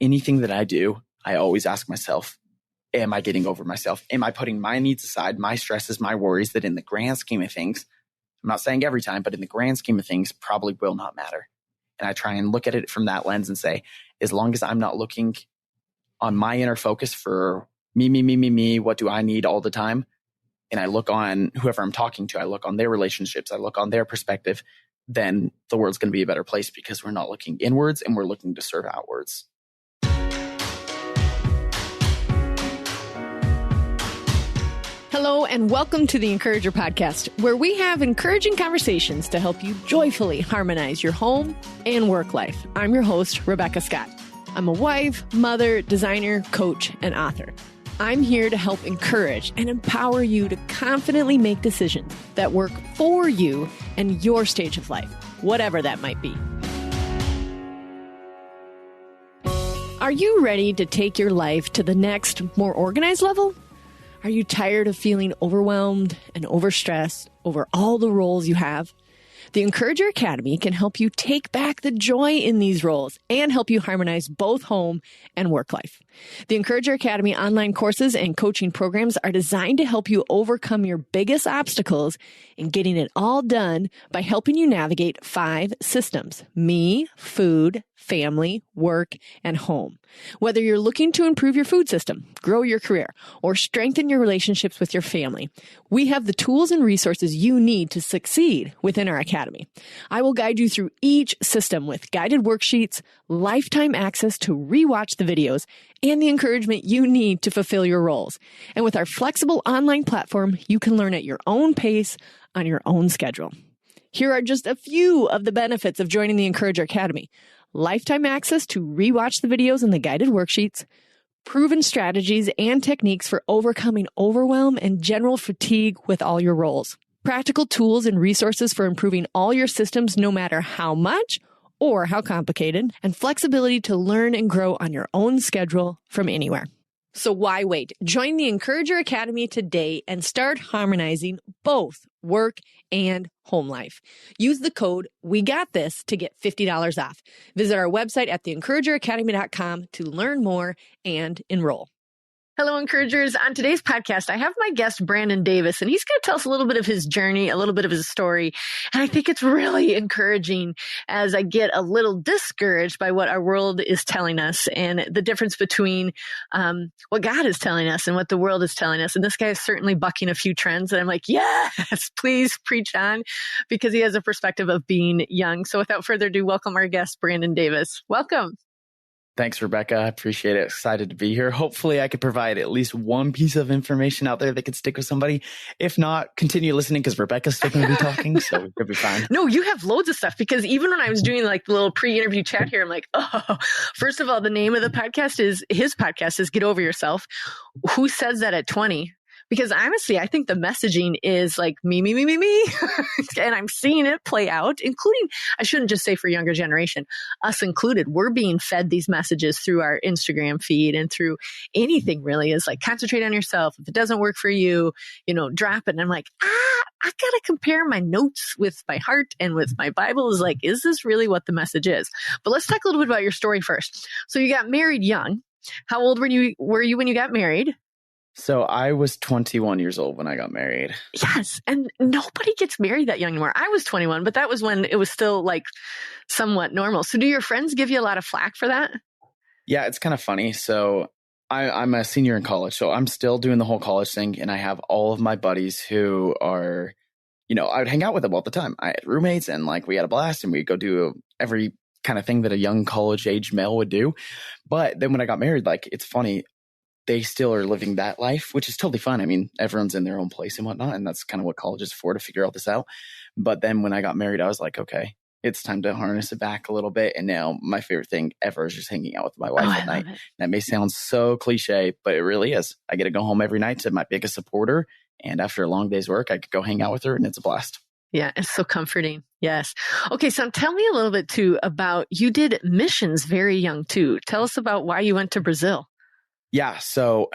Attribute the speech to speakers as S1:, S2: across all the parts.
S1: anything that I do, I always ask myself, am I getting over myself? Am I putting my needs aside, my stresses, my worries that in the grand scheme of things, I'm not saying every time, but in the grand scheme of things, probably will not matter. And I try and look at it from that lens and say, as long as I'm not looking on my inner focus for me, what do I need all the time? And I look on whoever I'm talking to, I look on their relationships, I look on their perspective, then the world's going to be a better place because we're not looking inwards and we're looking to serve outwards.
S2: Hello, and welcome to the Encourager Podcast, where we have encouraging conversations to help you joyfully harmonize your home and work life. I'm your host, Rebecca Scott. I'm a wife, mother, designer, coach, and author. I'm here to help encourage and empower you to confidently make decisions that work for you and your stage of life, whatever that might be. Are you ready to take your life to the next, more organized level? Are you tired of feeling overwhelmed and overstressed over all the roles you have? The Encourager Academy can help you take back the joy in these roles and help you harmonize both home and work life. The Encourager Academy online courses and coaching programs are designed to help you overcome your biggest obstacles in getting it all done by helping you navigate 5 systems: me, food, family, work, and home. Whether you're looking to improve your food system, grow your career, or strengthen your relationships with your family, we have the tools and resources you need to succeed within our academy. I will guide you through each system with guided worksheets, lifetime access to rewatch the videos, and the encouragement you need to fulfill your roles. And with our flexible online platform, you can learn at your own pace on your own schedule. Here are just a few of the benefits of joining the Encourager Academy: lifetime access to rewatch the videos and the guided worksheets, proven strategies and techniques for overcoming overwhelm and general fatigue with all your roles, practical tools and resources for improving all your systems no matter how much or how complicated, and flexibility to learn and grow on your own schedule from anywhere. So why wait? Join the Encourager Academy today and start harmonizing both work and home life. Use the code WeGotThis to get $50 off. Visit our website at theencourageracademy.com to learn more and enroll. Hello, encouragers. On today's podcast, I have my guest, Brandon Davis, and he's going to tell us a little bit of his journey, a little bit of his story. And I think it's really encouraging as I get a little discouraged by what our world is telling us and the difference between what God is telling us and what the world is telling us. And this guy is certainly bucking a few trends. And I'm like, yes, please preach on, because he has a perspective of being young. So without further ado, welcome our guest, Brandon Davis. Welcome.
S1: Thanks, Rebecca. I appreciate it. Excited to be here. Hopefully I could provide at least one piece of information out there that could stick with somebody. If not, continue listening because Rebecca's still going to be talking, so it could be fine.
S2: No, you have loads of stuff, because even when I was doing like the little pre-interview chat here, I'm like, oh, first of all, the name of the podcast is, his podcast is Get Over Yourself. Who says that at 20? Because honestly, I think the messaging is like me. And I'm seeing it play out, including, I shouldn't just say for younger generation, us included. We're being fed these messages through our Instagram feed and through anything really, is like, concentrate on yourself. If it doesn't work for you, drop it. And I'm like, I got to compare my notes with my heart and with my Bible. Is like, is this really what the message is? But let's talk a little bit about your story first. So you got married young. How old were you when you got married?
S1: So I was 21 years old when I got married.
S2: Yes. And nobody gets married that young anymore. I was 21, but that was when it was still like somewhat normal. So do your friends give you a lot of flack for that?
S1: Yeah, it's kind of funny. So I'm a senior in college, so I'm still doing the whole college thing. And I have all of my buddies who are, I would hang out with them all the time. I had roommates and like we had a blast and we'd go do every kind of thing that a young college age male would do. But then when I got married, like, it's funny. They still are living that life, which is totally fine. I mean, everyone's in their own place and whatnot. And that's kind of what college is for, to figure all this out. But then when I got married, I was like, okay, it's time to harness it back a little bit. And now my favorite thing ever is just hanging out with my wife at night. That may sound so cliche, but it really is. I get to go home every night to my biggest supporter. And after a long day's work, I could go hang out with her and it's a blast.
S2: Yeah, it's so comforting. Yes. Okay, so tell me a little bit too about, you did missions very young too. Tell us about why you went to Brazil.
S1: Yeah, so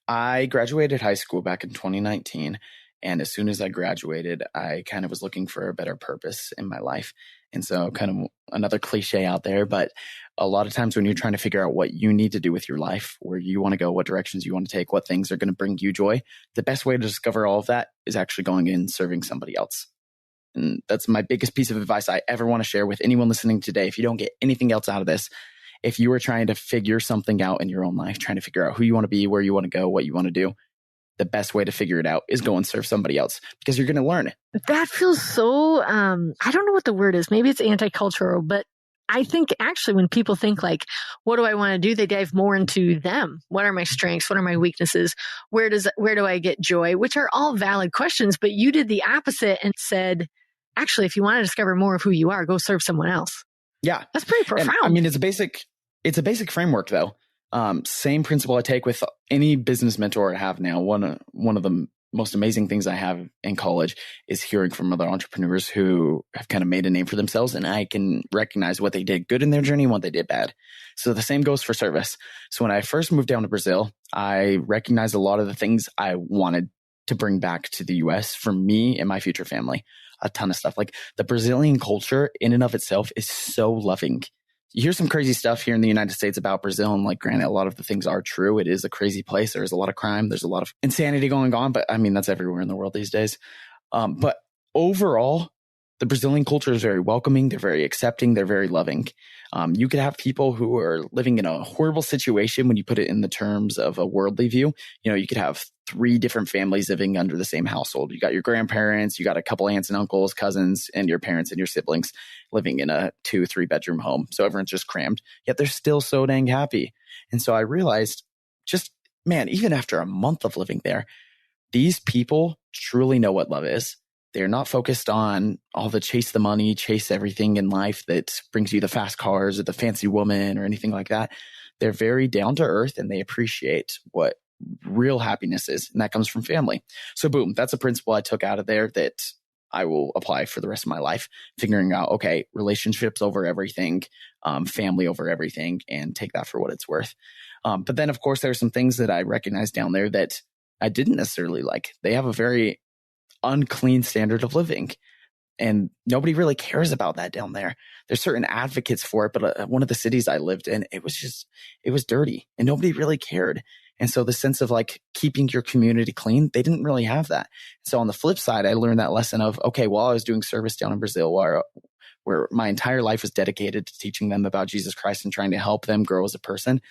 S1: I graduated high school back in 2019. And as soon as I graduated, I kind of was looking for a better purpose in my life. And so kind of another cliche out there, but a lot of times when you're trying to figure out what you need to do with your life, where you want to go, what directions you want to take, what things are going to bring you joy, the best way to discover all of that is actually going in and serving somebody else. And that's my biggest piece of advice I ever want to share with anyone listening today. If you don't get anything else out of this, if you are trying to figure something out in your own life, trying to figure out who you want to be, where you want to go, what you want to do, the best way to figure it out is go and serve somebody else, because you're going to learn.
S2: That feels so, I don't know what the word is. Maybe it's anti-cultural, but I think actually when people think like, what do I want to do? They dive more into them. What are my strengths? What are my weaknesses? Where do I get joy? Which are all valid questions, but you did the opposite and said, actually, if you want to discover more of who you are, go serve someone else.
S1: Yeah.
S2: That's pretty profound.
S1: And, I mean, it's a basic framework though. Same principle I take with any business mentor I have now. One of the most amazing things I have in college is hearing from other entrepreneurs who have kind of made a name for themselves, and I can recognize what they did good in their journey and what they did bad. So the same goes for service. So when I first moved down to Brazil, I recognized a lot of the things I wanted to bring back to the US for me and my future family. A ton of stuff. Like the Brazilian culture in and of itself is so loving. You hear some crazy stuff here in the United States about Brazil, and like, granted, a lot of the things are true. It is a crazy place. There's a lot of crime. There's a lot of insanity going on, but I mean, that's everywhere in the world these days. But overall, the Brazilian culture is very welcoming. They're very accepting. They're very loving. You could have people who are living in a horrible situation when you put it in the terms of a worldly view. You know, you could have 3 different families living under the same household. You got your grandparents, you got a couple aunts and uncles, cousins, and your parents and your siblings living in a 2-3 bedroom home. So everyone's just crammed, yet they're still so dang happy. And so I realized even after a month of living there, these people truly know what love is. They're not focused on all the chase the money, chase everything in life that brings you the fast cars or the fancy woman or anything like that. They're very down to earth, and they appreciate what real happiness is. And that comes from family. So boom, that's a principle I took out of there that I will apply for the rest of my life, figuring out, okay, relationships over everything, family over everything, and take that for what it's worth. But then, of course, there are some things that I recognize down there that I didn't necessarily like. They have a very unclean standard of living, and nobody really cares about that down there. There's certain advocates for it, but one of the cities I lived in, it was dirty and nobody really cared. And so the sense of like keeping your community clean, they didn't really have that. So on the flip side, I learned that lesson of, okay, while I was doing service down in Brazil, where my entire life was dedicated to teaching them about Jesus Christ and trying to help them grow as a person,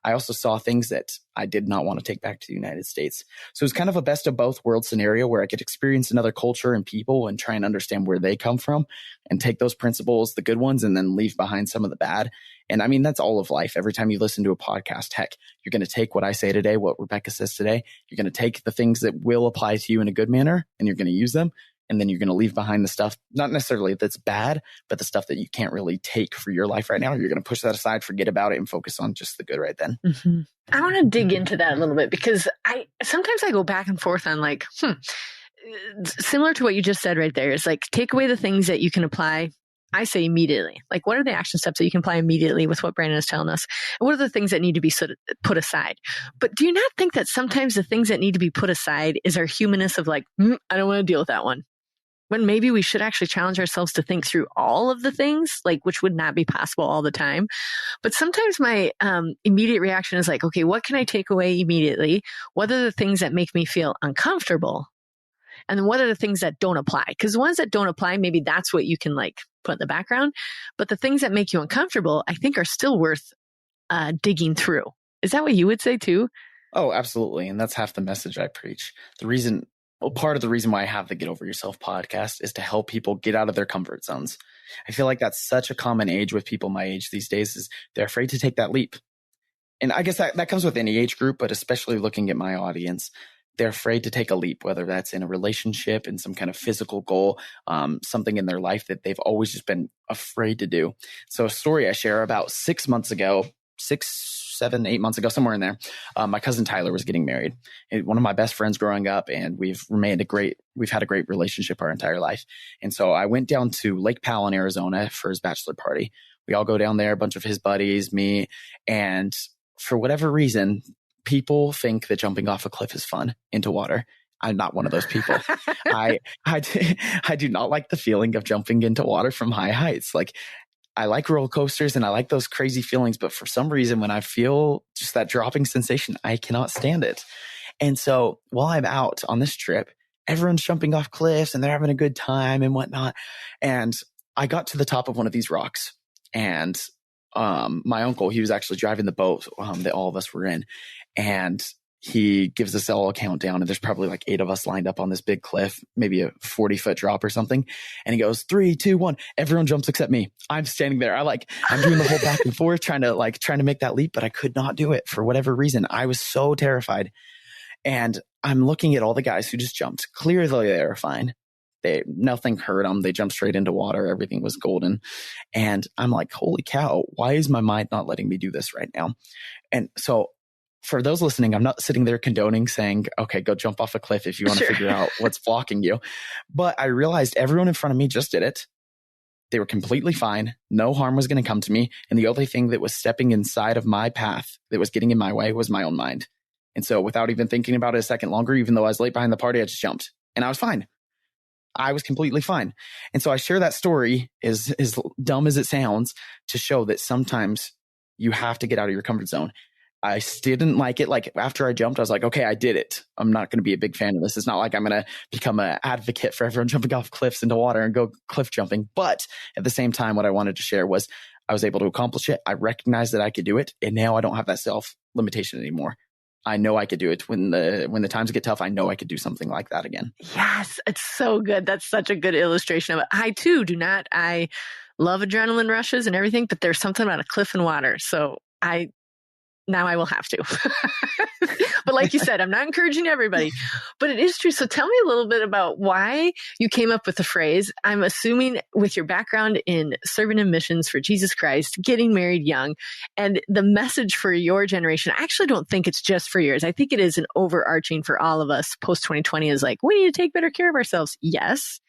S1: I also saw things that I did not want to take back to the United States. So it was kind of a best of both worlds scenario where I could experience another culture and people and try and understand where they come from and take those principles, the good ones, and then leave behind some of the bad. And I mean, that's all of life. Every time you listen to a podcast, heck, you're going to take what I say today, what Rebecca says today. You're going to take the things that will apply to you in a good manner, and you're going to use them. And then you're going to leave behind the stuff, not necessarily that's bad, but the stuff that you can't really take for your life right now. You're going to push that aside, forget about it, and focus on just the good right then.
S2: Mm-hmm. I want to dig into that a little bit, because sometimes I go back and forth on like, similar to what you just said right there. It's like, take away the things that you can apply. I say immediately. Like, what are the action steps that you can apply immediately with what Brandon is telling us? And what are the things that need to be put aside? But do you not think that sometimes the things that need to be put aside is our humanness of like, I don't want to deal with that one? When maybe we should actually challenge ourselves to think through all of the things, like, which would not be possible all the time. But sometimes my immediate reaction is like, okay, what can I take away immediately? What are the things that make me feel uncomfortable? And then what are the things that don't apply? Because the ones that don't apply, maybe that's what you can like put in the background. But the things that make you uncomfortable, I think, are still worth digging through. Is that what you would say too?
S1: Oh, absolutely. And that's half the message I preach. Part of the reason why I have the Get Over Yourself podcast is to help people get out of their comfort zones. I feel like that's such a common age with people my age these days, is they're afraid to take that leap. And I guess that comes with any age group, but especially looking at my audience, they're afraid to take a leap, whether that's in a relationship, in some kind of physical goal, something in their life that they've always just been afraid to do. So a story I share about 6 months ago, 7, 8 months ago, somewhere in there, my cousin Tyler was getting married. One of my best friends growing up, and we've had a great relationship our entire life. And so I went down to Lake Powell in Arizona for his bachelor party. We all go down there, a bunch of his buddies, me, and for whatever reason, people think that jumping off a cliff is fun into water. I'm not one of those people. I do not like the feeling of jumping into water from high heights. Like, I like roller coasters and I like those crazy feelings, but for some reason, when I feel just that dropping sensation, I cannot stand it. And so while I'm out on this trip, everyone's jumping off cliffs and they're having a good time and whatnot. And I got to the top of one of these rocks, and my uncle, he was actually driving the boat that all of us were in, and he gives us all a countdown, and there's probably like 8 of us lined up on this big cliff, maybe a 40-foot drop or something. And he goes, 3, 2, 1. Everyone jumps except me. I'm standing there. I'm doing the whole back and forth, trying to make that leap, but I could not do it for whatever reason. I was so terrified. And I'm looking at all the guys who just jumped. Clearly they were fine. Nothing hurt them. They jumped straight into water. Everything was golden. And I'm like, holy cow, why is my mind not letting me do this right now? And so for those listening, I'm not sitting there condoning saying, okay, go jump off a cliff if you want to figure out what's blocking you. But I realized everyone in front of me just did it. They were completely fine. No harm was going to come to me. And the only thing that was stepping inside of my path that was getting in my way was my own mind. And so without even thinking about it a second longer, even though I was late behind the party, I just jumped and I was fine. I was completely fine. And so I share that story, as dumb as it sounds, to show that sometimes you have to get out of your comfort zone. I still didn't like it. Like, after I jumped, I was like, okay, I did it. I'm not going to be a big fan of this. It's not like I'm going to become an advocate for everyone jumping off cliffs into water and go cliff jumping. But at the same time, what I wanted to share was I was able to accomplish it. I recognized that I could do it. And now I don't have that self limitation anymore. I know I could do it when the times get tough. I know I could do something like that again.
S2: Yes, it's so good. That's such a good illustration of it. I too do not. I love adrenaline rushes and everything, but there's something about a cliff and water. So now I will have to. But like you said, I'm not encouraging everybody, but it is true. So tell me a little bit about why you came up with the phrase. I'm assuming with your background in serving in missions for Jesus Christ, getting married young, and the message for your generation, I actually don't think it's just for yours. I think it is an overarching for all of us. Post 2020 is like, we need to take better care of ourselves. Yes,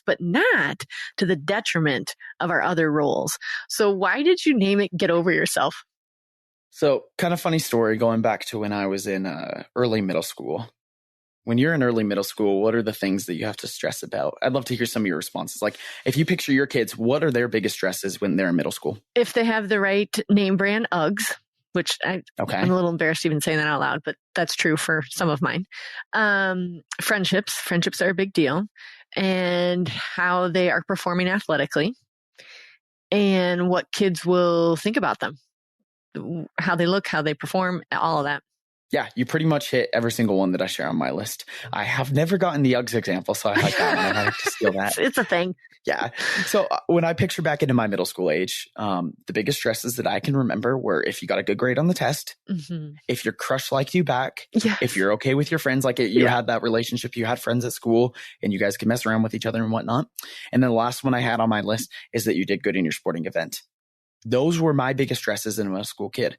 S2: but not to the detriment of our other roles. So why did you name it Get Over Yourself?
S1: So, kind of funny story going back to when I was in early middle school. When you're in early middle school, what are the things that you have to stress about? I'd love to hear some of your responses. Like, if you picture your kids, what are their biggest stresses when they're in middle school? If
S2: they have the right name brand Uggs, which I'm a little embarrassed even saying that out loud, but that's true for some of mine. Friendships are a big deal, and how they are performing athletically, and what kids will think about them. How they look, how they perform, all of that.
S1: Yeah, you pretty much hit every single one that I share on my list. I have never gotten the Uggs example, so I like that one. I have to steal that.
S2: It's a thing.
S1: Yeah. So when I picture back into my middle school age, the biggest stresses that I can remember were if you got a good grade on the test, if your crush liked you back, if you're okay with your friends, like you had that relationship, you had friends at school and you guys could mess around with each other and whatnot. And then the last one I had on my list is that you did good in your sporting event. Those were my biggest stresses in a middle school kid.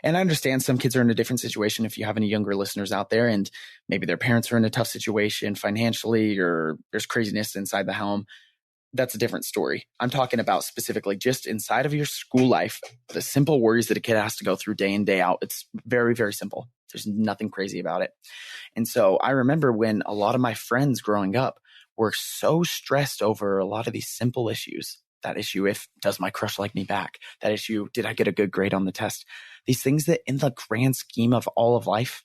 S1: And I understand some kids are in a different situation. If you have any younger listeners out there and maybe their parents are in a tough situation financially, or there's craziness inside the home, that's a different story. I'm talking about specifically just inside of your school life, the simple worries that a kid has to go through day in, day out. It's very, very simple. There's nothing crazy about it. And so I remember when a lot of my friends growing up were so stressed over a lot of these simple issues. That issue, does my crush like me back? That issue, did I get a good grade on the test? These things that in the grand scheme of all of life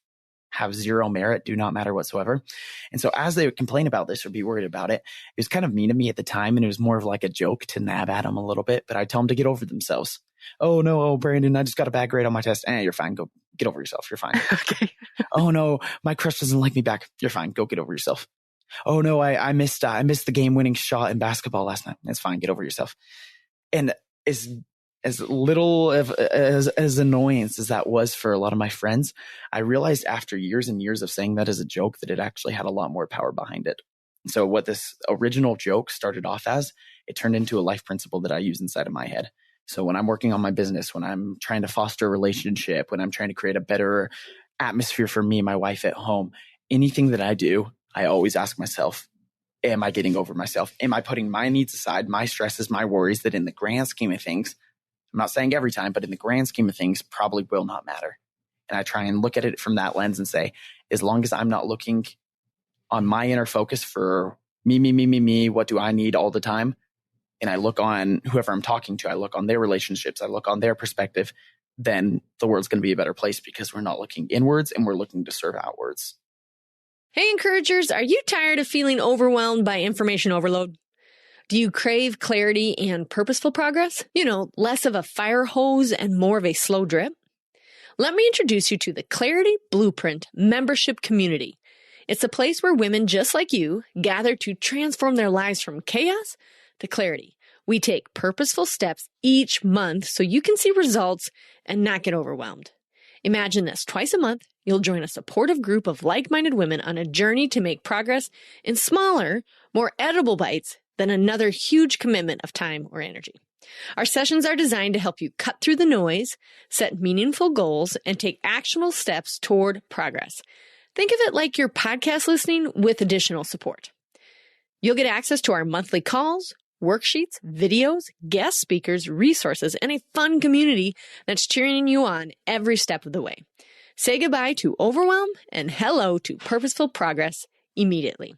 S1: have zero merit, do not matter whatsoever. And so as they would complain about this or be worried about it, it was kind of mean to me at the time. And it was more of like a joke to nab at them a little bit, but I tell them to get over themselves. Oh no, Brandon, I just got a bad grade on my test. You're fine. Go get over yourself. You're fine.
S2: Okay.
S1: Oh no, my crush doesn't like me back. You're fine. Go get over yourself. Oh no, I missed the game-winning shot in basketball last night. It's fine. Get over yourself. And as little as annoyance as that was for a lot of my friends, I realized after years and years of saying that as a joke that it actually had a lot more power behind it. And so what this original joke started off as, it turned into a life principle that I use inside of my head. So when I'm working on my business, when I'm trying to foster a relationship, when I'm trying to create a better atmosphere for me and my wife at home, anything that I do, I always ask myself, am I getting over myself? Am I putting my needs aside, my stresses, my worries that in the grand scheme of things, I'm not saying every time, but in the grand scheme of things, probably will not matter. And I try and look at it from that lens and say, as long as I'm not looking on my inner focus for me, what do I need all the time? And I look on whoever I'm talking to, I look on their relationships, I look on their perspective, then the world's going to be a better place because we're not looking inwards and we're looking to serve outwards.
S2: Hey, encouragers, are you tired of feeling overwhelmed by information overload? Do you crave clarity and purposeful progress? Less of a fire hose and more of a slow drip? Let me introduce you to the Clarity Blueprint membership community. It's a place where women just like you gather to transform their lives from chaos to clarity. We take purposeful steps each month so you can see results and not get overwhelmed. Imagine this, twice a month, you'll join a supportive group of like-minded women on a journey to make progress in smaller, more edible bites than another huge commitment of time or energy. Our sessions are designed to help you cut through the noise, set meaningful goals, and take actionable steps toward progress. Think of it like your podcast listening with additional support. You'll get access to our monthly calls, worksheets, videos, guest speakers, resources, and a fun community that's cheering you on every step of the way. Say goodbye to overwhelm and hello to purposeful progress immediately.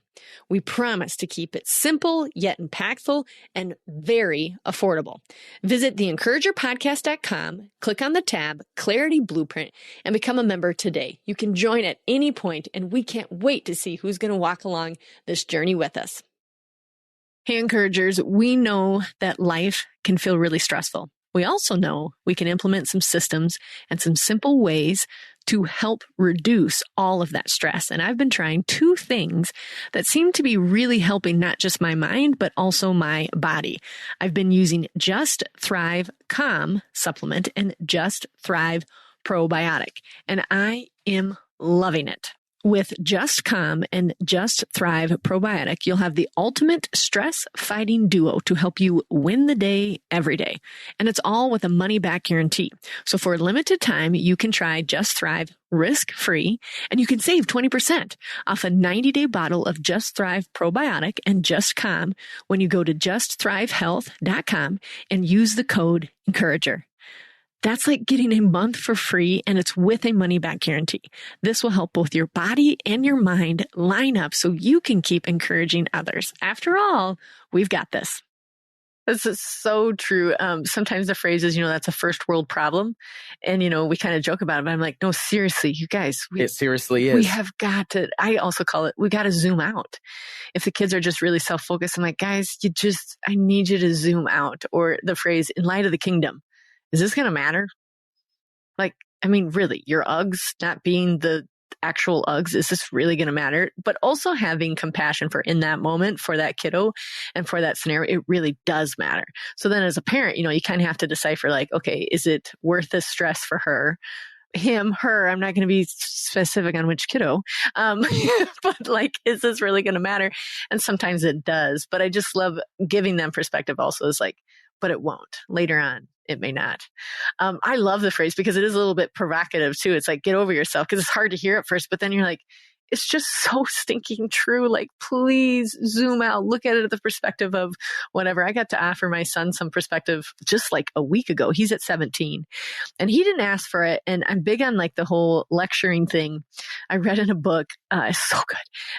S2: We promise to keep it simple yet impactful and very affordable. Visit theencouragerpodcast.com, click on the tab Clarity Blueprint, and become a member today. You can join at any point, and we can't wait to see who's going to walk along this journey with us. Hey, encouragers, we know that life can feel really stressful. We also know we can implement some systems and some simple ways to help reduce all of that stress. And I've been trying two things that seem to be really helping not just my mind, but also my body. I've been using Just Thrive Calm supplement and Just Thrive Probiotic, and I am loving it. With Just Calm and Just Thrive Probiotic, you'll have the ultimate stress-fighting duo to help you win the day every day. And it's all with a money-back guarantee. So for a limited time, you can try Just Thrive risk-free, and you can save 20% off a 90-day bottle of Just Thrive Probiotic and Just Calm when you go to justthrivehealth.com and use the code ENCOURAGER. That's like getting a month for free, and it's with a money-back guarantee. This will help both your body and your mind line up so you can keep encouraging others. After all, we've got this. This is so true. Sometimes the phrase is, that's a first world problem. And, we kind of joke about it, but I'm like, no, seriously, you guys.
S1: It seriously is.
S2: We have got to, I also call it, we got to zoom out. If the kids are just really self-focused, I'm like, guys, I need you to zoom out. Or the phrase, in light of the kingdom. Is this going to matter? Really, your Uggs not being the actual Uggs, is this really going to matter? But also having compassion for in that moment for that kiddo and for that scenario, it really does matter. So then as a parent, you kind of have to decipher okay, is it worth the stress for her? Him, her, I'm not going to be specific on which kiddo. But is this really going to matter? And sometimes it does. But I just love giving them perspective also is but it won't. Later on, it may not. I love the phrase because it is a little bit provocative too. It's get over yourself because it's hard to hear at first, but then you're it's just so stinking true. Please zoom out, look at it at the perspective of whatever. I got to offer my son some perspective just a week ago. He's at 17 and he didn't ask for it. And I'm big on the whole lecturing thing. I read in a book, it's so good,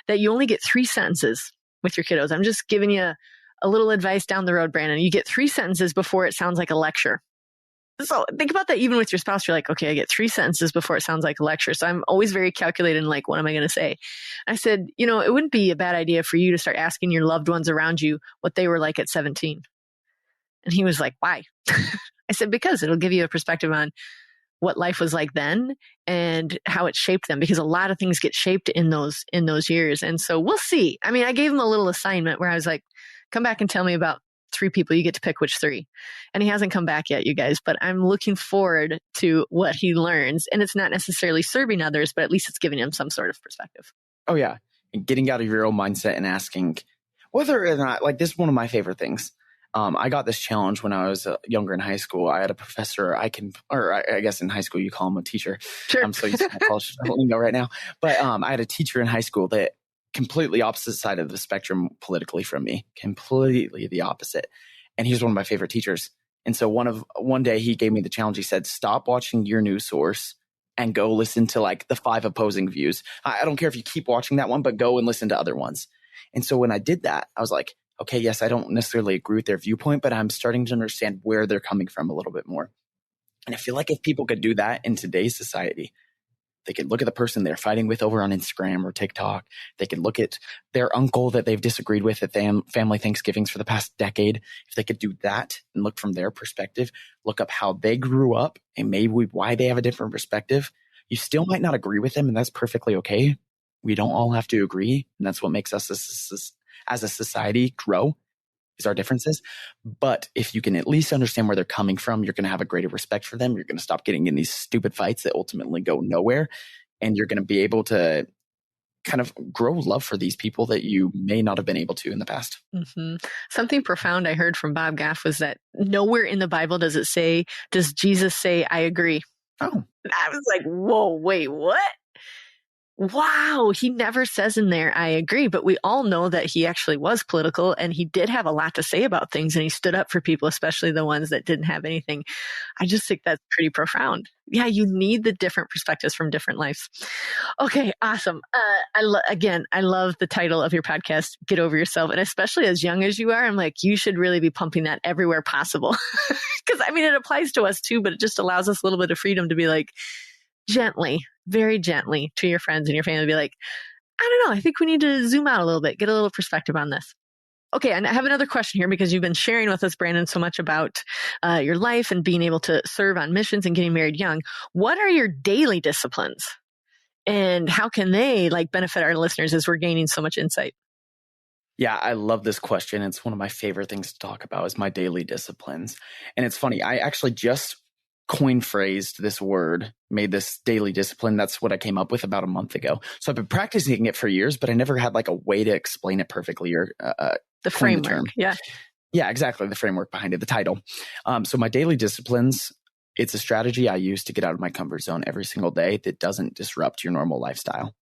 S2: that you only get 3 sentences with your kiddos. I'm just giving you a little advice down the road, Brandon. You get 3 sentences before it sounds like a lecture. So think about that even with your spouse. You're okay, I get 3 sentences before it sounds like a lecture. So I'm always very calculated in what am I going to say? I said, it wouldn't be a bad idea for you to start asking your loved ones around you what they were like at 17. And he was like, why? I said, because it'll give you a perspective on what life was like then and how it shaped them, because a lot of things get shaped in those years. And so we'll see. I gave him a little assignment where I was come back and tell me about 3 people. You get to pick which 3. And he hasn't come back yet, you guys, but I'm looking forward to what he learns. And it's not necessarily serving others, but at least it's giving him some sort of perspective.
S1: Oh, yeah. And getting out of your own mindset and asking whether or not, this is one of my favorite things. I got this challenge when I was younger in high school. I had a professor, I guess in high school you call him a teacher.
S2: Sure.
S1: I'm so used to my college lingo right now. But I had a teacher in high school that completely opposite side of the spectrum politically from me, completely the opposite. And he was one of my favorite teachers. And so one day he gave me the challenge. He said, stop watching your news source and go listen to like the 5 opposing views. I don't care if you keep watching that one, but go and listen to other ones. And so when I did that, I was like, okay, yes, I don't necessarily agree with their viewpoint, but I'm starting to understand where they're coming from a little bit more. And I feel like if people could do that in today's society, they could look at the person they're fighting with over on Instagram or TikTok. They could look at their uncle that they've disagreed with at family Thanksgivings for the past decade. If they could do that and look from their perspective, look up how they grew up and maybe why they have a different perspective, you still might not agree with them, and that's perfectly okay. We don't all have to agree, and that's what makes us as a society grow, is our differences. But if you can at least understand where they're coming from, you're going to have a greater respect for them. You're going to stop getting in these stupid fights that ultimately go nowhere. And you're going to be able to kind of grow love for these people that you may not have been able to in the past.
S2: Mm-hmm. Something profound I heard from Bob Gaff was that nowhere in the Bible does Jesus say, I agree?
S1: Oh.
S2: I was like, whoa, wait, what? Wow, he never says in there, I agree, but we all know that he actually was political and he did have a lot to say about things, and he stood up for people, especially the ones that didn't have anything. I just think that's pretty profound. Yeah, you need the different perspectives from different lives. Okay, awesome. I love the title of your podcast, Get Over Yourself. And especially as young as you are, I'm like, you should really be pumping that everywhere possible. Because I mean, it applies to us too, but it just allows us a little bit of freedom to be like, gently, very gently to your friends and your family, be like, I don't know, I think we need to zoom out a little bit, get a little perspective on this. Okay, and I have another question here because you've been sharing with us, Brandon, so much about your life and being able to serve on missions and getting married young. What are your daily disciplines? And how can they benefit our listeners as we're gaining so much insight?
S1: Yeah, I love this question. It's one of my favorite things to talk about is my daily disciplines. And it's funny, I actually just phrased this word, made this daily discipline. That's what I came up with about a month ago. So I've been practicing it for years, but I never had a way to explain it perfectly or
S2: the framework. Yeah,
S1: exactly. The framework behind it, the title. So my daily disciplines, it's a strategy I use to get out of my comfort zone every single day that doesn't disrupt your normal lifestyle.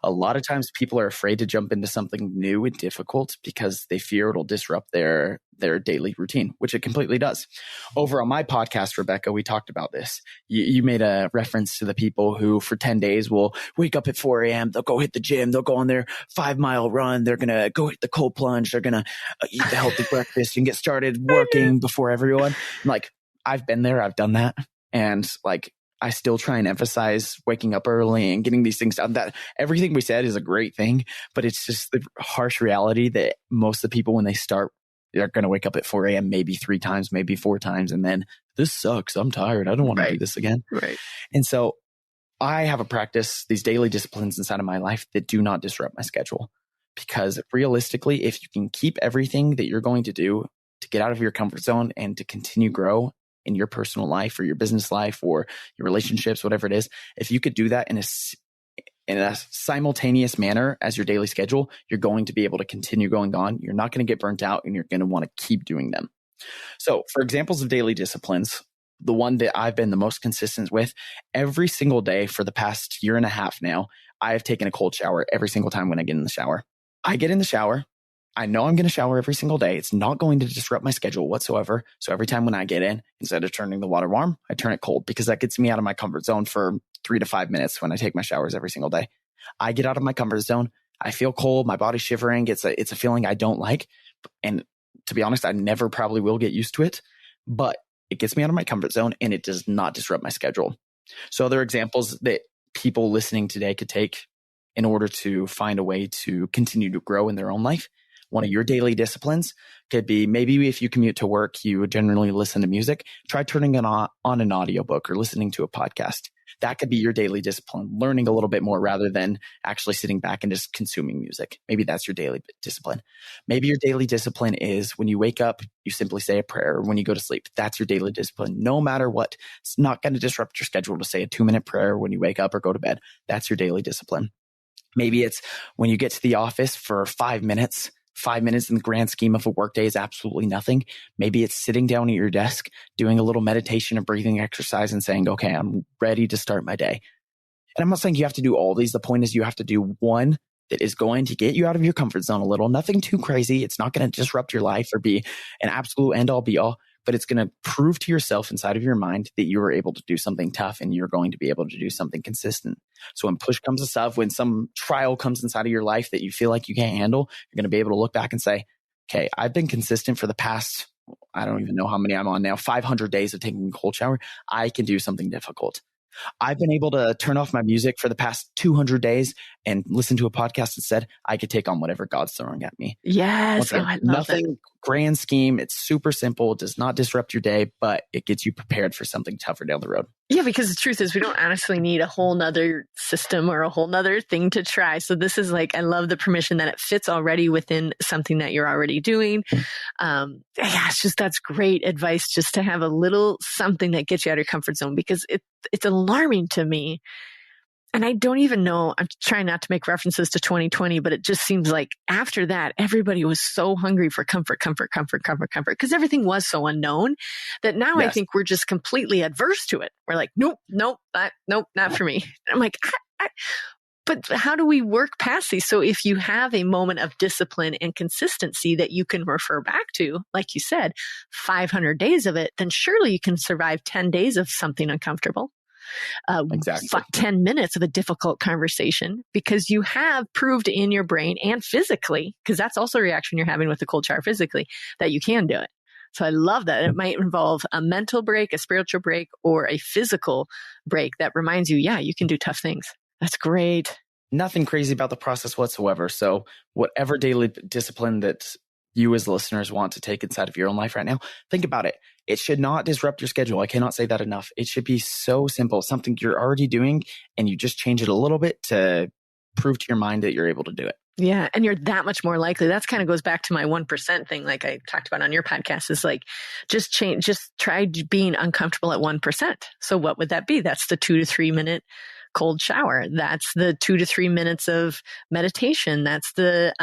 S1: A lot of times people are afraid to jump into something new and difficult because they fear it'll disrupt their daily routine, which it completely does. Over on my podcast, Rebecca, we talked about this. You made a reference to the people who for 10 days will wake up at 4 a.m. They'll go hit the gym. They'll go on their 5-mile run. They're going to go hit the cold plunge. They're going to eat the healthy breakfast and get started working before everyone. I've been there. I've done that. And I still try and emphasize waking up early and getting these things done. That everything we said is a great thing, but it's just the harsh reality that most of the people, when they start, they're going to wake up at 4 a.m. maybe 3 times, maybe 4 times. And then this sucks. I'm tired. I don't want to do this again.
S2: Right.
S1: And so I have a practice, these daily disciplines inside of my life that do not disrupt my schedule. Because realistically, if you can keep everything that you're going to do to get out of your comfort zone and to continue grow in your personal life or your business life or your relationships, whatever it is, if you could do that in a simultaneous manner as your daily schedule, you're going to be able to continue going on. You're not going to get burnt out and you're going to want to keep doing them. So for examples of daily disciplines, the one that I've been the most consistent with every single day for the past year and a half now, I have taken a cold shower every single time when I get in the shower. I get in the shower. I know I'm going to shower every single day. It's not going to disrupt my schedule whatsoever. So every time when I get in, instead of turning the water warm, I turn it cold because that gets me out of my comfort zone for 3 to 5 minutes when I take my showers every single day. I get out of my comfort zone. I feel cold. My body's shivering. It's a feeling I don't like. And to be honest, I never probably will get used to it, but it gets me out of my comfort zone and it does not disrupt my schedule. So other examples that people listening today could take in order to find a way to continue to grow in their own life. One of your daily disciplines could be maybe if you commute to work, you generally listen to music, try turning it on an audiobook or listening to a podcast. That could be your daily discipline, learning a little bit more rather than actually sitting back and just consuming music. Maybe that's your daily discipline. Maybe your daily discipline is when you wake up, you simply say a prayer, or when you go to sleep. That's your daily discipline. No matter what, it's not going to disrupt your schedule to say a 2-minute prayer when you wake up or go to bed. That's your daily discipline. Maybe it's when you get to the office for 5 minutes. 5 minutes in the grand scheme of a workday is absolutely nothing. Maybe it's sitting down at your desk, doing a little meditation and breathing exercise and saying, okay, I'm ready to start my day. And I'm not saying you have to do all these. The point is you have to do one that is going to get you out of your comfort zone a little. Nothing too crazy. It's not going to disrupt your life or be an absolute end all be all, but it's going to prove to yourself inside of your mind that you were able to do something tough and you're going to be able to do something consistent. So when push comes to shove, when some trial comes inside of your life that you feel like you can't handle, you're going to be able to look back and say, okay, I've been consistent for the past, I don't even know how many I'm on now, 500 days of taking a cold shower. I can do something difficult. I've been able to turn off my music for the past 200 days and listen to a podcast that said I could take on whatever God's throwing at me.
S2: Yes.
S1: Again,
S2: I love
S1: nothing
S2: that.
S1: grand scheme. It's super simple. It does not disrupt your day, but it gets you prepared for something tougher down the road.
S2: Yeah, because the truth is we don't honestly need a whole nother system or a whole nother thing to try. So this is like, I love the permission that it fits already within something that you're already doing. Yeah, it's just, that's great advice, just to have a little something that gets you out of your comfort zone, because it's alarming to me. And I don't even know, I'm trying not to make references to 2020, but it just seems like after that, everybody was so hungry for comfort, because everything was so unknown that now I think we're just completely adverse to it. We're like, nope, not for me. And I'm like, but how do we work past these? So if you have a moment of discipline and consistency that you can refer back to, like you said, 500 days of it, then surely you can survive 10 days of something uncomfortable.
S1: Exactly.
S2: 10 minutes of a difficult conversation, because you have proved in your brain and physically, because that's also a reaction you're having with the cold shower physically, that you can do it. So I love that. It might involve a mental break, a spiritual break, or a physical break that reminds you, yeah, you can do tough things. That's great.
S1: Nothing crazy about the process whatsoever. So whatever daily discipline that you as listeners want to take inside of your own life right now, think about it. It should not disrupt your schedule. I cannot say that enough. It should be so simple, something you're already doing, and you just change it a little bit to prove to your mind that you're able to do it.
S2: Yeah. And you're that much more likely. That's kind of goes back to my 1% thing, like I talked about on your podcast, is like, just try being uncomfortable at 1%. So what would that be? That's the 2 to 3 minute cold shower. That's the 2 to 3 minutes of meditation. That's the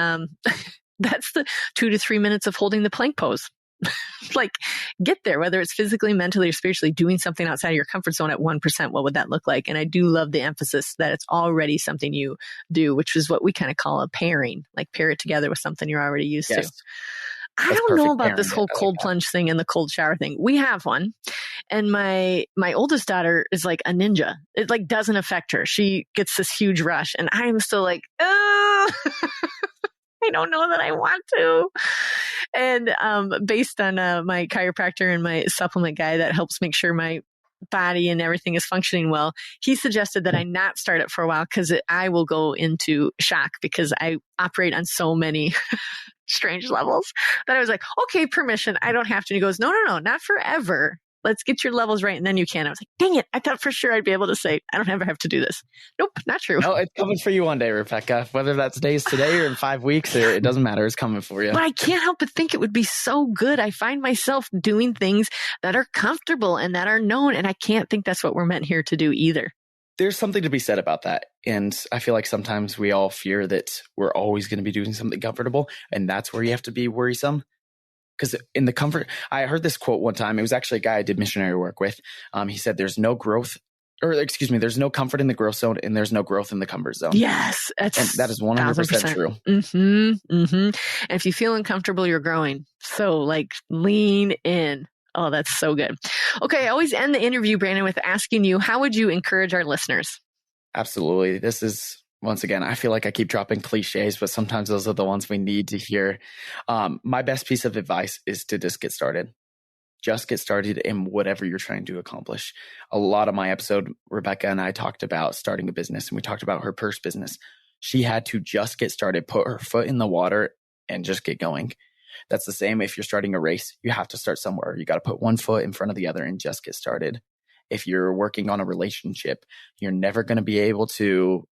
S2: 2 to 3 minutes of holding the plank pose. Like, get there, whether it's physically, mentally, or spiritually, doing something outside of your comfort zone at 1%. What would that look like? And I do love the emphasis that it's already something you do, which is what we kind of call a pairing, like pair it together with something you're already used to. I don't know about this whole cold plunge thing and the cold shower thing. We have one. And my oldest daughter is like a ninja. It like doesn't affect her. She gets this huge rush, and I'm still like, oh, I don't know that I want to. And based on my chiropractor and my supplement guy that helps make sure my body and everything is functioning well, he suggested that I not start it for a while, because I will go into shock, because I operate on so many strange levels that I was like, okay, permission. I don't have to. And he goes, no, not forever. Let's get your levels right, and then you can. I was like, dang it. I thought for sure I'd be able to say, I don't ever have to do this. Nope, not true.
S1: No, it's coming for you one day, Rebecca. Whether that's days today or in 5 weeks, or it doesn't matter. It's coming for you.
S2: But I can't help but think it would be so good. I find myself doing things that are comfortable and that are known, and I can't think that's what we're meant here to do either.
S1: There's something to be said about that. And I feel like sometimes we all fear that we're always going to be doing something comfortable, and that's where you have to be worrisome. Because in the comfort, I heard this quote one time. It was actually a guy I did missionary work with. He said, there's no comfort in the growth zone, and there's no growth in the comfort zone.
S2: Yes.
S1: And that is 100% true.
S2: Mm-hmm, mm-hmm. And if you feel uncomfortable, you're growing. So like, lean in. Oh, that's so good. Okay. I always end the interview, Brandon, with asking you, how would you encourage our listeners?
S1: Absolutely. This is, once again, I feel like I keep dropping cliches, but sometimes those are the ones we need to hear. My best piece of advice is to just get started. Just get started in whatever you're trying to accomplish. A lot of my episode, Rebecca and I talked about starting a business, and we talked about her purse business. She had to just get started, put her foot in the water, and just get going. That's the same if you're starting a race. You have to start somewhere. You got to put one foot in front of the other and just get started. If you're working on a relationship, you're never going to be able to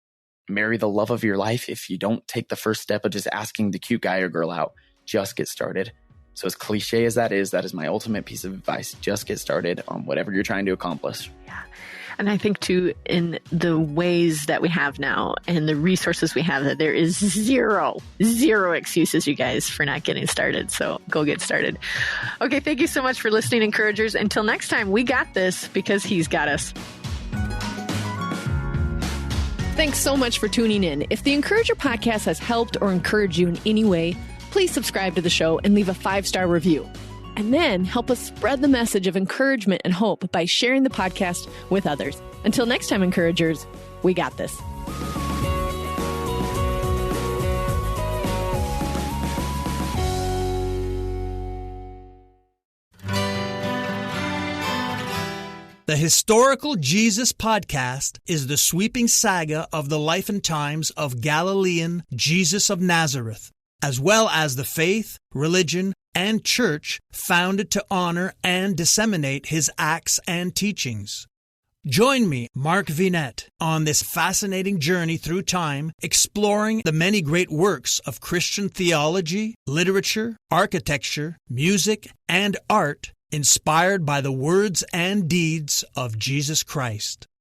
S1: marry the love of your life if you don't take the first step of just asking the cute guy or girl out. Just get started. So as cliche as that is my ultimate piece of advice. Just get started on whatever you're trying to accomplish.
S2: Yeah. And I think too, in the ways that we have now and the resources we have, that there is zero excuses, you guys, for not getting started. So go get started. Okay. Thank you so much for listening, encouragers. Until next time, we got this because he's got us. Thanks so much for tuning in. If the Encourager podcast has helped or encouraged you in any way, please subscribe to the show and leave a 5-star review. And then help us spread the message of encouragement and hope by sharing the podcast with others. Until next time, encouragers, we got this.
S3: The Historical Jesus Podcast is the sweeping saga of the life and times of Galilean Jesus of Nazareth, as well as the faith, religion, and church founded to honor and disseminate his acts and teachings. Join me, Mark Vinette, on this fascinating journey through time, exploring the many great works of Christian theology, literature, architecture, music, and art inspired by the words and deeds of Jesus Christ.